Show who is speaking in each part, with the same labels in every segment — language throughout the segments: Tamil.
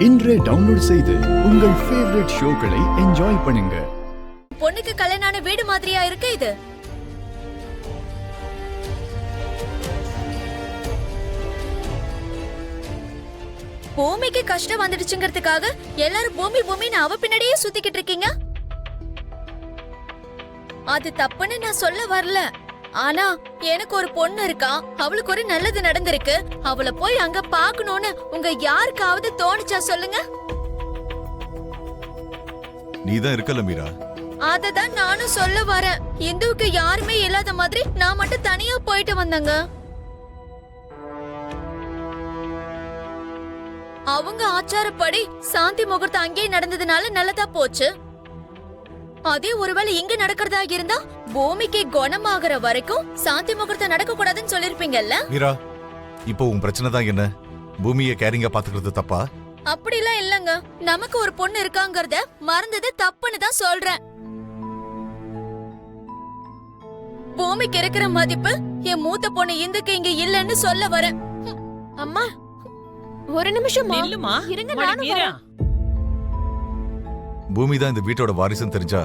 Speaker 1: இன்றே டவுன்லோட் செய்து உங்கள் ஃபேவரட் ஷோக்களை என்ஜாய் பண்ணுங்க.
Speaker 2: பொண்ணுக்கு கல்யாணான வீடு மாதிரியா இருக்கு இது? பூமிக்கு கஷ்டம் வந்துடுச்சுங்கிறதுக்காக எல்லாரும் பூமி பூமின்னு அவ பின்னாடியே சுத்திக்கிட்டு இருக்கீங்க. அது தப்புன்னு நான் சொல்ல வரல. ஆனா எனக்கு ஒரு பொண்ணு இருக்கா, அவளுக்கு ஒரு நல்லது நடந்திருக்கு, அவளை போய் அங்க பாக்கணும்னு உங்க யாருக்காவது தோணுச்சா சொல்லுங்க?
Speaker 3: நீதான் இருக்கல மீரா.
Speaker 2: அததான் நானும் சொல்ல வரேன். இந்துவுக்கு யாருமே இல்லாத மாதிரி நான் மட்டும் தனியா போயிட்டு வந்தேங்க. அவங்க ஆச்சாரப்படி சாந்தி முகூர்த்தம் அங்கேயே நடந்ததுனால நல்லதா போச்சு. அதே ஒருவேளை இங்க நடக்கிறதா இருந்தா பூமிக்கு குணமாகற வரைக்கும் சாந்தி முகூர்த்தம் நடக்க கூடாதுன்னு சொல்லிருப்பீங்கல்ல?
Speaker 3: மீரா, இப்போ உன் பிரச்சனை தான் என்ன? பூமியை கேரிங்கா பாத்துக்கிறது தப்பா?
Speaker 2: அப்படிலாம் இல்லங்க. நமக்கு ஒரு பொண்ணு இருக்காங்கறத மறந்தது தப்புன்னு தான் சொல்றேன். பூமிக்கு இருக்கிற மதிப்பு என் மூத்த பொண்ணு இந்துக்கு இங்க இல்லன்னு சொல்ல வரேன். அம்மா ஒரு நிமிஷம் இருங்க, நானும் வரேன்.
Speaker 3: பூமி தான் இந்த வீட்டோட வாரிசுன்னு தெரிஞ்சா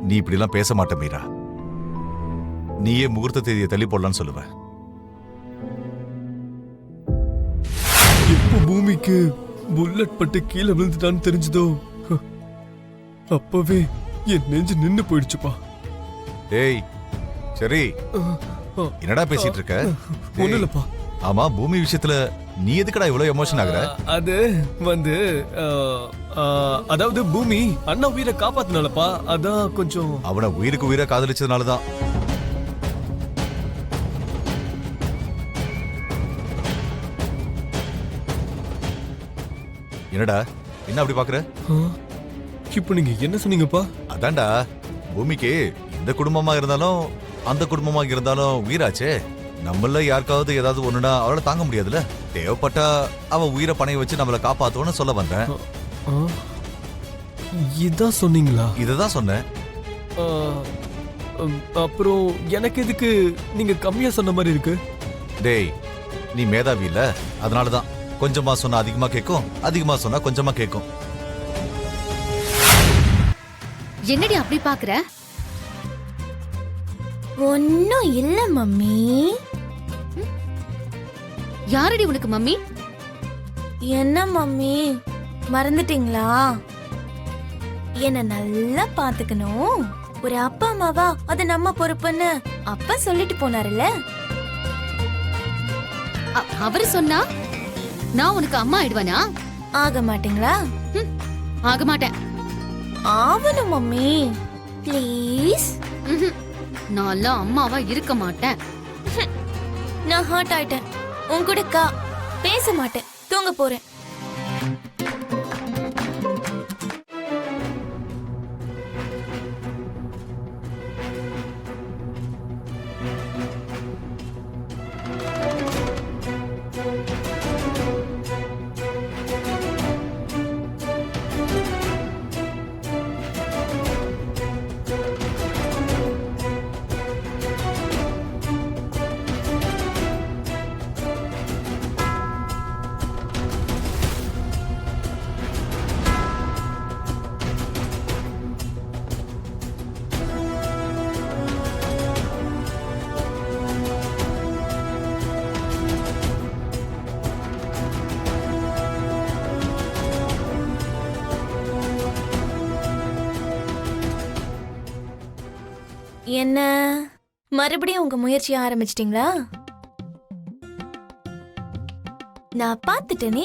Speaker 3: நீ இப்படி எல்லாம் பேச மாட்ட மீரா. நீயே முகூர்த்த தேதியை தள்ளி போடலான்னு சொல்லுவ.
Speaker 4: எப்போ பூமிக்கு புல்லட் பட்டு கீழே விழுந்துட்டான்னு தெரிஞ்சதோ அப்பவே என் நெஞ்சு நின்னு போயிடுச்சுப்பா.
Speaker 3: ஏய் சரி, என்னடா பேசிட்டு இருக்க?
Speaker 4: ஒண்ணு இல்லப்பா.
Speaker 3: ஆமா, பூமி விஷயத்துல நீ எதுக்குடா இவ்வளவு எமோஷன் ஆகுற?
Speaker 4: அது வந்து அதாவது பூமி அண்ணா உயிரை காப்பாத்தினாலப்பா, அதான் கொஞ்சம்.
Speaker 3: அவனை உயிருக்கு உயிரை காதலிச்சதுனாலதான். என்னடா என்ன அப்படி பாக்குற?
Speaker 4: இப்ப நீங்க என்ன சொன்னீங்கப்பா?
Speaker 3: அதான்டா, பூமிக்கு இந்த குடும்பமா இருந்தாலும் அந்த குடும்பமா இருந்தாலும் உயிராச்சே. நம்மள யாருக்காவது ஏதாவது ஒண்ணுனா அவளை தாங்க முடியாதுல. தேவைப்பட்டா அவ உயிரை பணைய வச்சு நம்மள காப்பாத்துவோன்னு சொல்ல வந்தேன்.
Speaker 4: இதான் சொன்னீங்களா?
Speaker 3: இததான் சொன்னேன்.
Speaker 4: அப்புறம் எனக்கு எதுக்கு நீங்க கம்மியா சொன்ன மாதிரி இருக்கு?
Speaker 3: டேய், நீ மேதாவி இல்ல, அதனாலதான் கொஞ்சமா சொன்னா அதிகமா கேட்கும், அதிகமா சொன்னா கொஞ்சமா கேட்கும்.
Speaker 2: என்னடி அப்படி பாக்குற?
Speaker 5: ஒன்னும் இல்ல மம்மி.
Speaker 2: யாரடி உனக்கு மம்மி?
Speaker 5: என்ன மம்மி மறந்துட்டீங்களா? என்ன நல்லா பாத்துக்கணும், ஒரு அப்பா அம்மாவா அது நம்ம பொறுப்புன்னு அப்பா சொல்லிட்டு போனாருல்ல.
Speaker 2: அவரு சொன்னா நான் உனக்கு அம்மா ஆயிடுவானா?
Speaker 5: ஆக மாட்டீங்களா?
Speaker 2: ஆக மாட்டேன்.
Speaker 5: ஆவணும் மம்மி, ப்ளீஸ்.
Speaker 2: நான்லாம் அம்மாவா இருக்க மாட்டேன்.
Speaker 5: நான் ஹர்ட் ஆயிட்டேன். உங்கூட பேச மாட்டேன், தூங்க போறேன். என்ன மறுபடியும் உங்க முயற்சியை ஆரம்பிச்சிட்டீங்களா? நான் பார்த்துட்டேனே.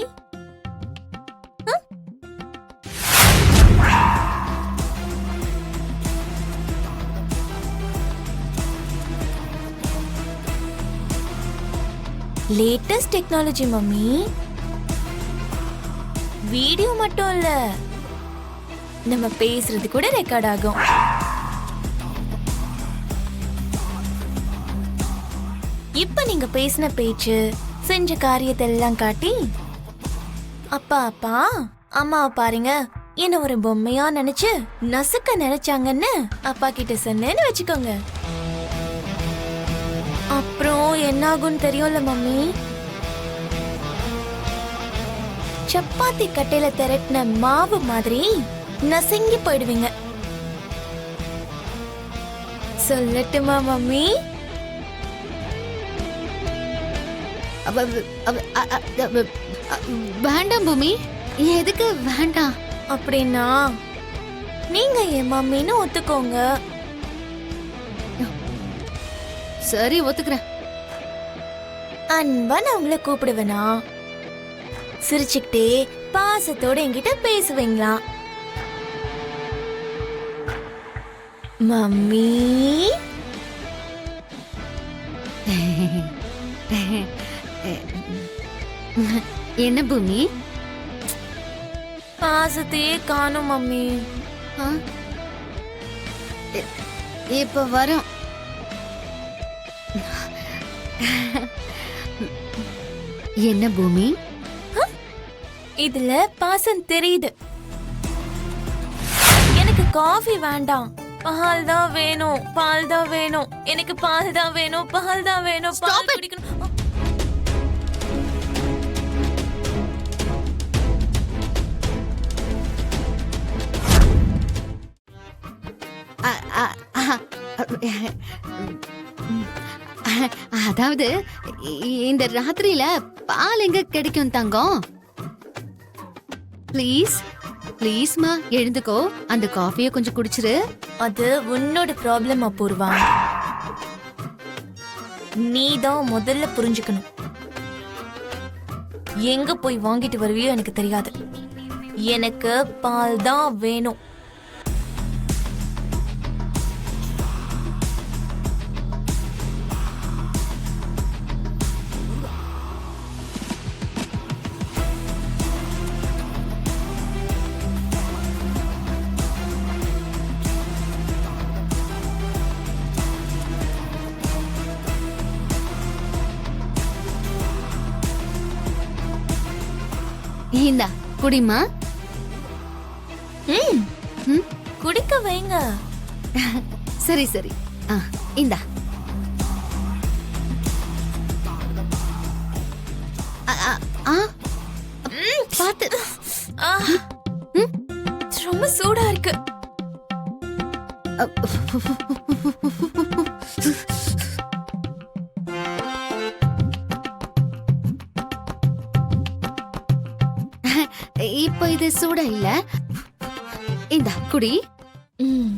Speaker 5: Latest technology mummy. வீடியோ மட்டும் இல்ல, நம்ம பேசுறது கூட ரெக்கார்ட் ஆகும். இப்ப நீங்க பேசின பேச்சு, செஞ்ச காரியத்தை எல்லாம் காட்டி அப்பா அப்பா அம்மாவை பாருங்க என்ன ஒரு பொம்மையா நினைச்சு நசுக்க நினைச்சாங்கன்னு அப்பா கிட்ட சொன்னேன்னு வச்சுக்கோங்க. அப்புறம் என்ன ஆகும்னு தெரியும்ல மம்மி? சப்பாத்தி கட்டையில திரட்டின மாவு மாதிரி நசுங்கி போயிடுவீங்க. சொல்லட்டுமா மம்மி?
Speaker 2: வேண்டாம் பூமி, எதுக்கு வேண்டாம்?
Speaker 5: அப்படின்னா நீங்க என் மம்மின்னு ஒத்துக்கோங்க.
Speaker 2: சரி, ஒத்துக்கிறேன்.
Speaker 5: அன்பா நான் உங்களை கூப்பிடுவேனா? சிரிச்சுக்கிட்டே பாசத்தோட என்கிட்ட பேசுவீங்களா? மம்மி
Speaker 2: என்ன பூமி?
Speaker 5: பாசத்தையே காணும் மம்மி.
Speaker 2: இப்ப வரும். என்ன பூமி?
Speaker 5: இதுல பாசம் தெரியுது. எனக்கு காஃபி வேண்டாம், பால் தான் வேணும். பால் தான் வேணும். எனக்கு பால் தான் வேணும். பால் தான் வேணும். பால் குடிக்கணும்.
Speaker 2: அதாவது இந்த ராத்திரியில பால் எங்க கிடைக்கும் தங்கம்? ப்ளீஸ் ப்ளீஸ்மா, எழுந்துக்கோ. அந்த காஃபியை கொஞ்சம் குடிச்சிரு.
Speaker 5: அது உன்னோட ப்ராப்ளம் அபூர்வா. நீ தான் முதல்ல புரிஞ்சுக்கணும். எங்க போய் வாங்கிட்டு வருவியோ எனக்கு தெரியாது. எனக்கு பால் தான் வேணும்.
Speaker 2: இந்தா குடிமா.
Speaker 5: குடிக்க வைங்க.
Speaker 2: சரி சரி, இந்தா. பாத்து.
Speaker 5: ரொம்ப சூடா இருக்கு.
Speaker 2: இப்போ இது சூடா இல்ல. இந்தா குடி.
Speaker 5: ம்